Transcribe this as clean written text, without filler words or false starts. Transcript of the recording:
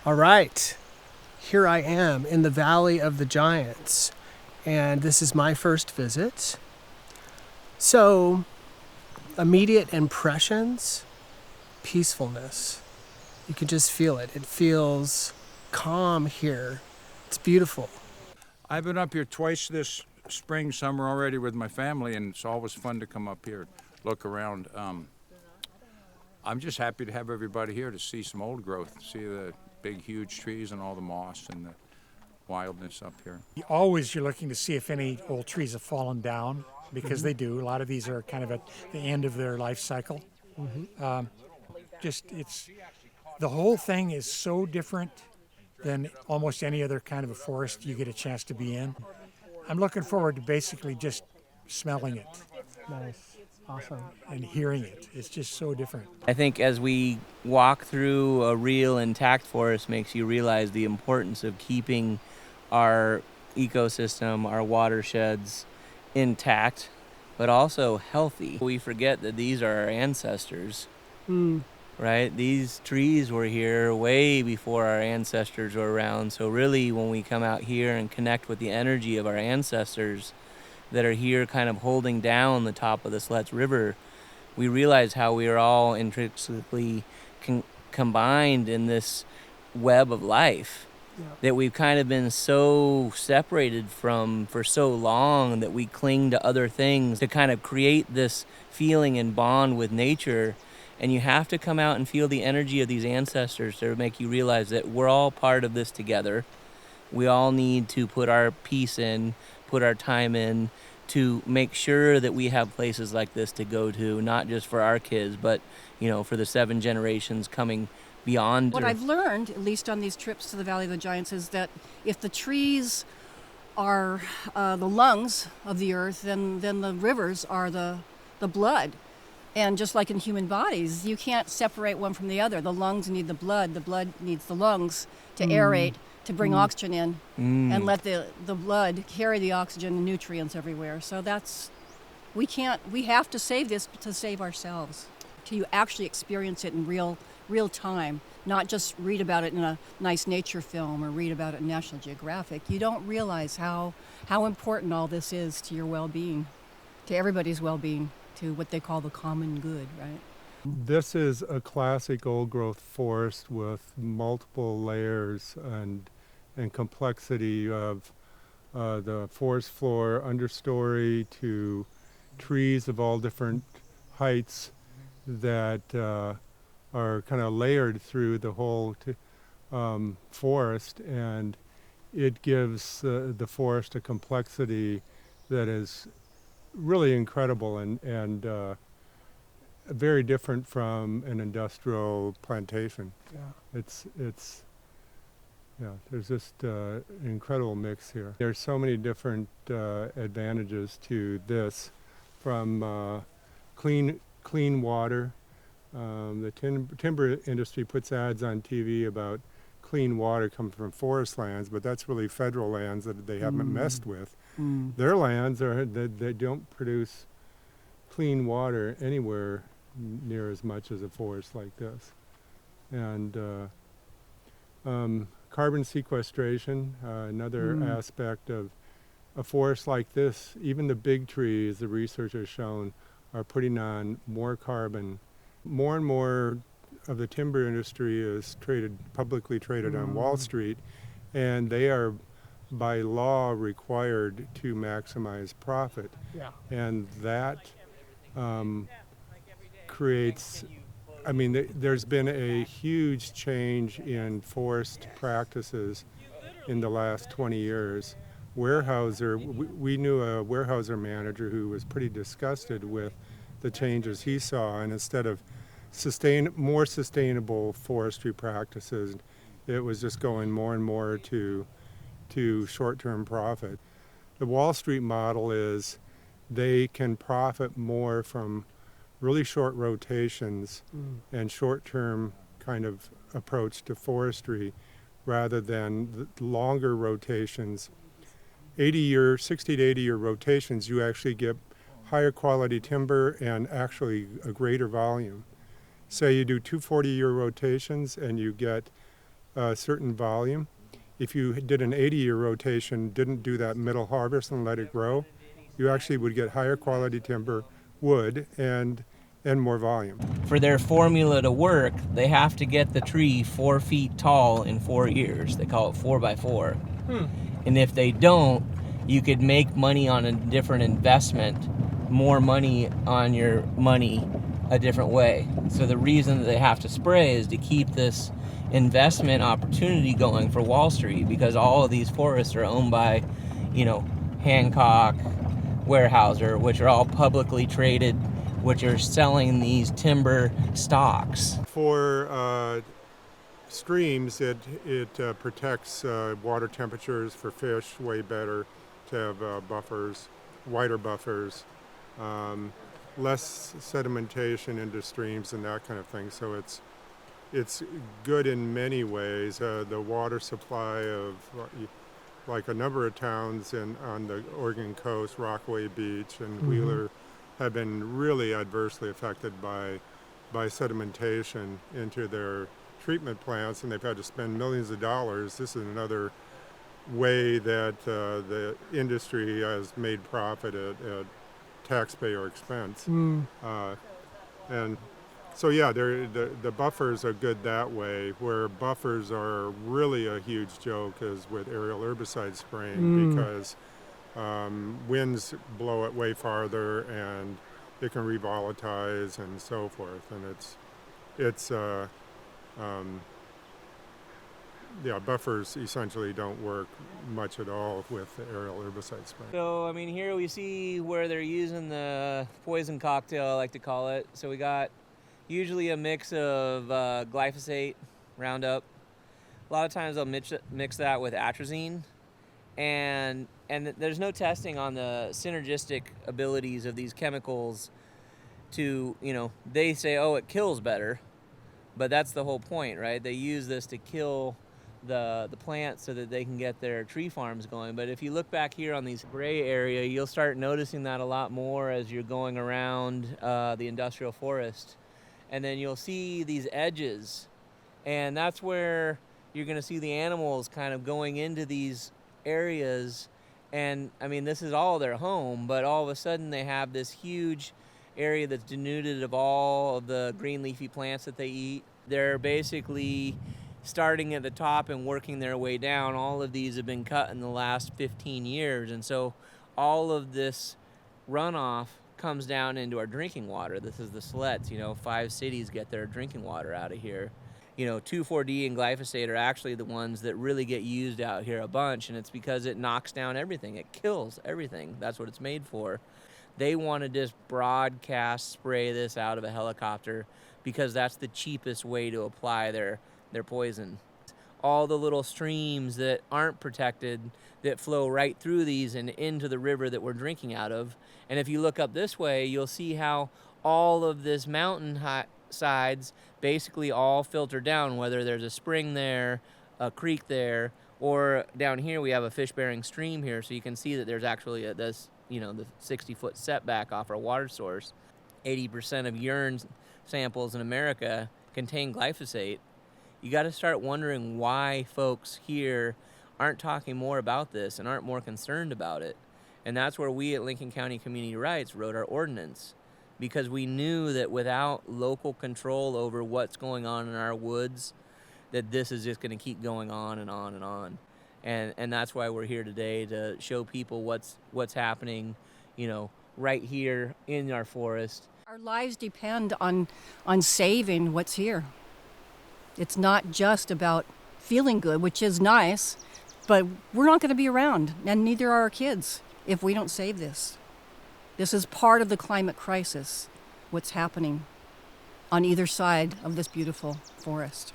All right, here I am in the Valley of the Giants, and this is my first visit. So, immediate impressions, peacefulness. You can just feel it. It feels calm here. It's beautiful. I've been up here twice this spring, summer already with my family, and it's always fun to come up here, look around. I'm just happy to have everybody here to see some old growth, see the big, huge trees and all the moss and the wildness up here. Always you're looking to see if any old trees have fallen down, because they do. A lot of these are kind of at the end of their life cycle. The whole thing is so different than almost any other kind of a forest you get a chance to be in. I'm looking forward to basically just smelling it. Nice. Awesome. And hearing it. It's just so different. I think as we walk through a real intact forest makes you realize the importance of keeping our ecosystem, our watersheds intact, but also healthy. We forget that these are our ancestors, right? These trees were here way before our ancestors were around. So really when we come out here and connect with the energy of our ancestors that are here kind of holding down the top of the Sletz River, we realize how we are all intrinsically combined in this web of life that we've kind of been so separated from for so long that we cling to other things to kind of create this feeling and bond with nature. And you have to come out and feel the energy of these ancestors to make you realize that we're all part of this together. We all need to put our piece in, put our time in to make sure that we have places like this to go to, not just for our kids, but, you know, for the 7 generations coming beyond. What I've learned, at least on these trips to the Valley of the Giants, is that if the trees are the lungs of the earth, then the rivers are the blood. And just like in human bodies, you can't separate one from the other. The lungs need the blood needs the lungs to aerate, to bring oxygen in, and let the blood carry the oxygen and nutrients everywhere. So we have to save this to save ourselves, to actually experience it in real time, not just read about it in a nice nature film or read about it in National Geographic. You don't realize how important all this is to your well-being, to everybody's well-being, to what they call the common good, right? This is a classic old-growth forest with multiple layers and complexity of the forest floor, understory to trees of all different heights that are kind of layered through the whole forest, and it gives the forest a complexity that is really incredible and very different from an industrial plantation. There's just an incredible mix here. There's so many different advantages to this, from clean water. The timber industry puts ads on TV about clean water coming from forest lands, but that's really federal lands that they haven't messed with. Their lands they don't produce clean water anywhere near as much as a forest like this. And carbon sequestration, another aspect of a forest like this. Even the big trees, the research has shown, are putting on more carbon. More and more of the timber industry is publicly traded on Wall Street, and they are by law required to maximize profit. And that creates, there's been a huge change in forest practices in the last 20 years. We knew a Weyerhaeuser manager who was pretty disgusted with the changes he saw, and instead of more sustainable forestry practices, it was just going more and more to short-term profit. The Wall Street model is they can profit more from really short rotations and short-term kind of approach to forestry rather than the longer rotations. 60 to 80-year rotations, you actually get higher quality timber and actually a greater volume. Say you do 2 40-year rotations and you get a certain volume. If you did an 80-year rotation, didn't do that middle harvest and let it grow, you actually would get higher quality timber, wood, and more volume. For their formula to work, they have to get the tree 4 feet tall in 4 years. They call it 4x4. And if they don't, you could make money on a different investment, more money on your money a different way. So the reason that they have to spray is to keep this investment opportunity going for Wall Street, because all of these forests are owned by, Hancock, Weyerhaeuser, which are all publicly traded, which are selling these timber stocks. For streams, it protects water temperatures for fish way better, to have buffers, wider buffers, less sedimentation into streams and that kind of thing. So it's good in many ways. The water supply of like a number of towns on the Oregon coast, Rockaway Beach and Wheeler, have been really adversely affected by sedimentation into their treatment plants, and they've had to spend millions of dollars. This is another way that the industry has made profit at taxpayer expense. And so yeah, the buffers are good that way. Where buffers are really a huge joke is with aerial herbicide spraying, because winds blow it way farther and it can revolatize and so forth. And buffers essentially don't work much at all with the aerial herbicide spraying. So, here we see where they're using the poison cocktail, I like to call it. So we got usually a mix of glyphosate, Roundup. A lot of times they'll mix that with atrazine. And there's no testing on the synergistic abilities of these chemicals to, they say, oh, it kills better. But that's the whole point, right? They use this to kill the plants so that they can get their tree farms going. But if you look back here on these gray area, you'll start noticing that a lot more as you're going around the industrial forest. And then you'll see these edges. And that's where you're going to see the animals kind of going into these areas. And this is all their home, but all of a sudden they have this huge area that's denuded of all of the green leafy plants that they eat. They're basically starting at the top and working their way down. All of these have been cut in the last 15 years. And so all of this runoff comes down into our drinking water. This is the sleds. 5 cities get their drinking water out of here. 2,4-D and glyphosate are actually the ones that really get used out here a bunch, and it's because it knocks down everything. It kills everything. That's what it's made for. They want to just broadcast spray this out of a helicopter because that's the cheapest way to apply their poison. All the little streams that aren't protected that flow right through these and into the river that we're drinking out of. And if you look up this way, you'll see how all of this mountain sides basically all filter down, whether there's a spring there, a creek there, or down here we have a fish-bearing stream here, so you can see that there's actually the 60-foot setback off our water source. 80% of urine samples in America contain glyphosate. You got to start wondering why folks here aren't talking more about this and aren't more concerned about it. And that's where we at Lincoln County Community Rights wrote our ordinance, because we knew that without local control over what's going on in our woods, that this is just going to keep going on and on and on. And that's why we're here today, to show people what's happening, right here in our forest. Our lives depend on saving what's here. It's not just about feeling good, which is nice, but we're not going to be around, and neither are our kids, if we don't save this. This is part of the climate crisis, what's happening on either side of this beautiful forest.